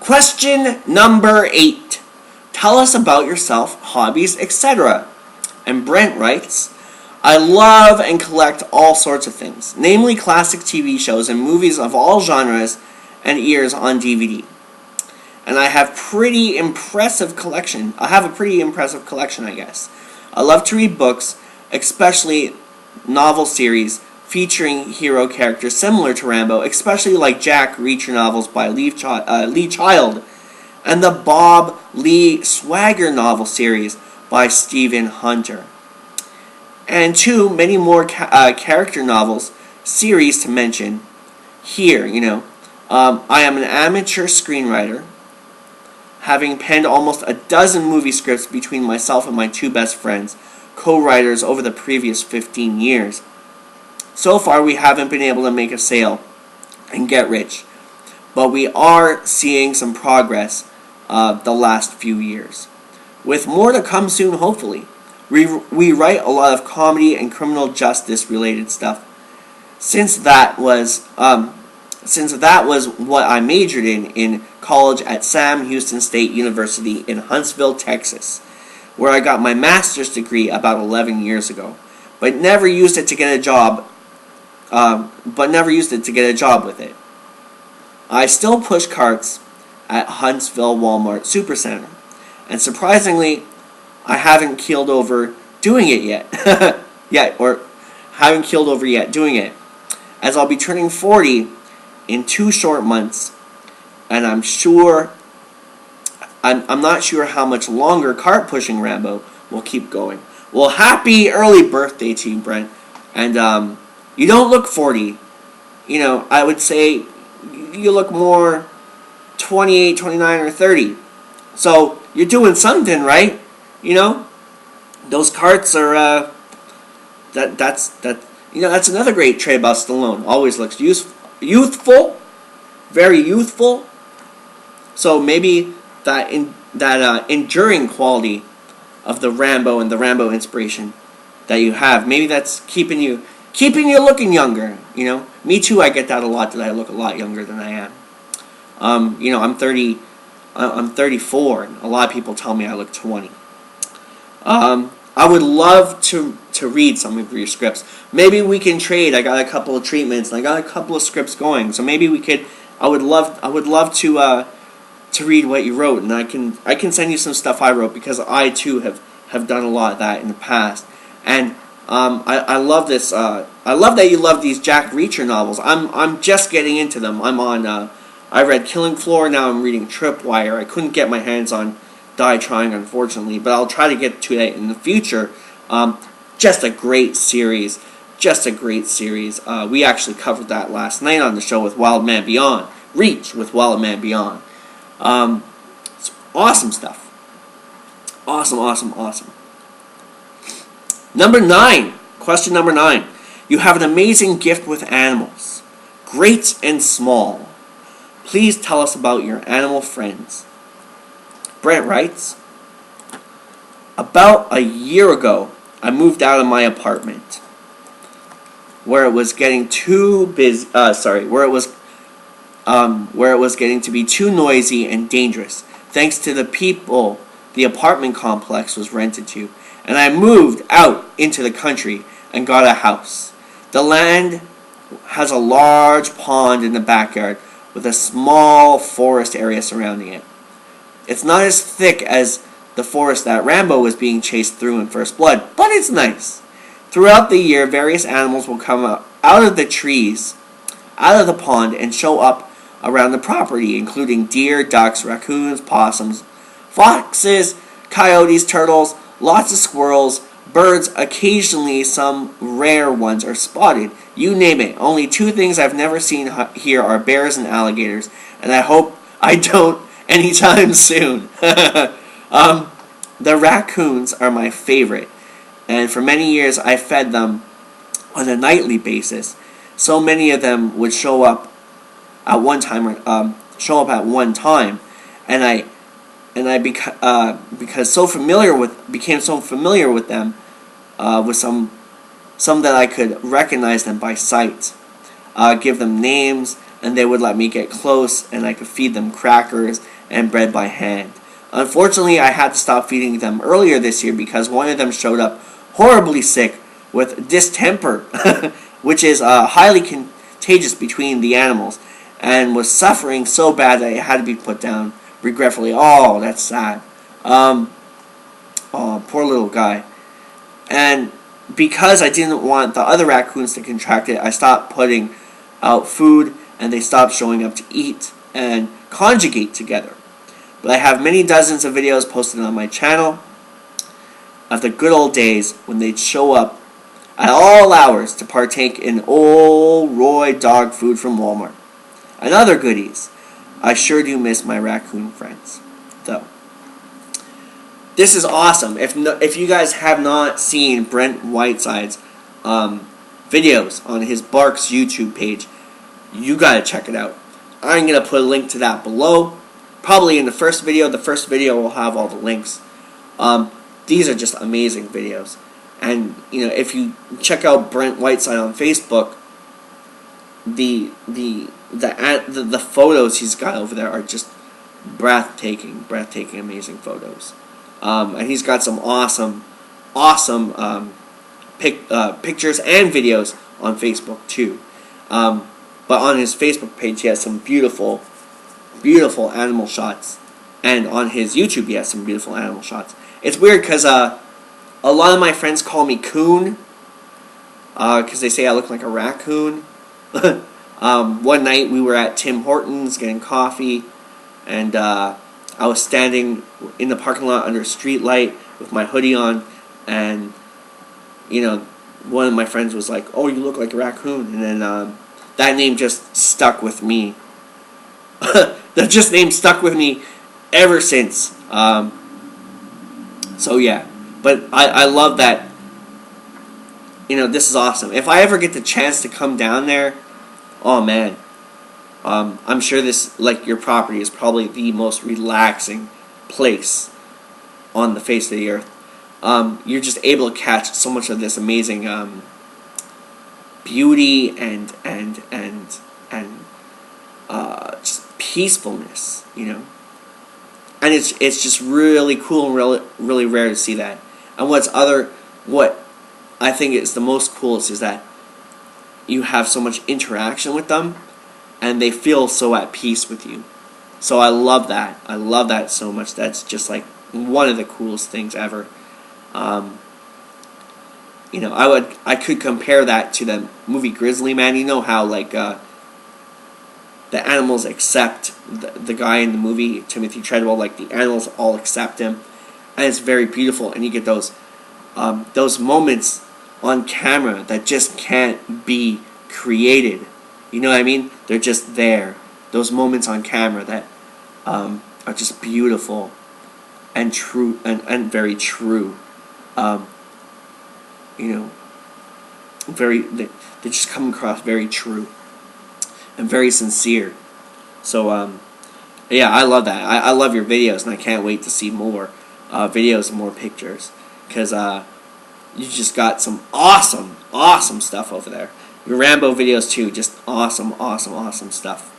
Question number 8. Tell us about yourself, hobbies, etc. And Brent writes, I love and collect all sorts of things, namely classic TV shows and movies of all genres and eras on DVD. And I have a pretty impressive collection, I guess. I love to read books, especially novel series featuring hero characters similar to Rambo, especially like Jack Reacher novels by Lee Child, and the Bob Lee Swagger novel series by Stephen Hunter. And many more character novels series to mention here, I am an amateur screenwriter, having penned almost a dozen movie scripts between myself and my two best friends, co-writers over the previous 15 years. So far, we haven't been able to make a sale and get rich, but we are seeing some progress the last few years. With more to come soon, hopefully. We write a lot of comedy and criminal justice related stuff. Since that was what I majored in college at Sam Houston State University in Huntsville, Texas, where I got my master's degree about 11 years ago, but never used it to get a job. With it. I still push carts at Huntsville Walmart Supercenter, and surprisingly, I haven't keeled over doing it yet. Doing it, as I'll be turning 40 in 2 short months, and I'm not sure how much longer cart pushing Rambo will keep going. Well, happy early birthday to you, Brent, and you don't look 40. I would say you look more 28, 29, or 30. So you're doing something, right? Those carts are that's another great trait about Stallone. Always looks youthful, very youthful. So maybe that enduring quality of the Rambo and the Rambo inspiration that you have, maybe that's keeping you looking younger. Me too. I get that a lot, that I look a lot younger than I am. I'm 30. I'm 34, and a lot of people tell me I look 20. I would love to read some of your scripts. Maybe we can trade. I got a couple of treatments, and I got a couple of scripts going. So maybe we could. I would love to read what you wrote, and I can send you some stuff I wrote, because I too have done a lot of that in the past. And I love this. I love that you love these Jack Reacher novels. I'm just getting into them. I'm on. I read Killing Floor. Now I'm reading Tripwire. I couldn't get my hands on Die Trying, unfortunately, but I'll try to get to that in the future. Just a great series. We actually covered that last night on the show with Wild Man Beyond. Reach with Wild Man Beyond. It's awesome stuff. Awesome. Number 9. Question number 9. You have an amazing gift with animals, great and small. Please tell us about your animal friends. Brent writes, about a year ago, I moved out of my apartment, where it was getting too busy. Where it was getting to be too noisy and dangerous, thanks to the people the apartment complex was rented to, and I moved out into the country and got a house. The land has a large pond in the backyard with a small forest area surrounding it. It's not as thick as the forest that Rambo was being chased through in First Blood, but it's nice. Throughout the year, various animals will come out of the trees, out of the pond, and show up around the property, including deer, ducks, raccoons, possums, foxes, coyotes, turtles, lots of squirrels, birds. Occasionally some rare ones are spotted. You name it. Only 2 things I've never seen here are bears and alligators, and I hope I don't anytime soon. The raccoons are my favorite, and for many years I fed them on a nightly basis. So many of them would show up at one time, and I became so familiar with them, with some that I could recognize them by sight, give them names, and they would let me get close, and I could feed them crackers and bred by hand. Unfortunately, I had to stop feeding them earlier this year because one of them showed up horribly sick with distemper, which is highly contagious between the animals, and was suffering so bad that it had to be put down regretfully. Oh, that's sad. Oh, poor little guy. And because I didn't want the other raccoons to contract it, I stopped putting out food, and they stopped showing up to eat and conjugate together. But I have many dozens of videos posted on my channel of the good old days when they'd show up at all hours to partake in old Roy dog food from Walmart and other goodies. I sure do miss my raccoon friends, though. This is awesome. If you guys have not seen Brent Whiteside's videos on his BARQS YouTube page, you gotta check it out. I'm gonna put a link to that below, probably in the first video. The first video will have all the links. These are just amazing videos, and if you check out Brent Whiteside on Facebook, the photos he's got over there are just breathtaking, amazing photos. And he's got some awesome pictures and videos on Facebook too. But on his Facebook page, he has some beautiful animal shots, and on his YouTube, he has some beautiful animal shots. It's weird because a lot of my friends call me Coon because they say I look like a raccoon. One night we were at Tim Hortons getting coffee, and I was standing in the parking lot under a street light with my hoodie on, and one of my friends was like, "Oh, you look like a raccoon," and then that name just stuck with me. That name stuck with me ever since. So yeah, but I love that. This is awesome. If I ever get the chance to come down there, oh man, I'm sure your property is probably the most relaxing place on the face of the earth. You're just able to catch so much of this amazing beauty and just peacefulness, and it's just really cool and really rare to see that. And what I think is the most coolest is that you have so much interaction with them, and they feel so at peace with you. So I love that. I love that so much. That's just like one of the coolest things ever. I could compare that to the movie Grizzly Man. You know how the animals accept the guy in the movie, Timothy Treadwell. Like the animals all accept him, and it's very beautiful. And you get those moments on camera that just can't be created. You know what I mean? They're just there. Those moments on camera that are just beautiful and true and very true. They just come across very true and very sincere. So yeah, I love that. I love your videos, and I can't wait to see more videos and more pictures, because you just got some awesome stuff over there. Your Rambo videos too, just awesome stuff.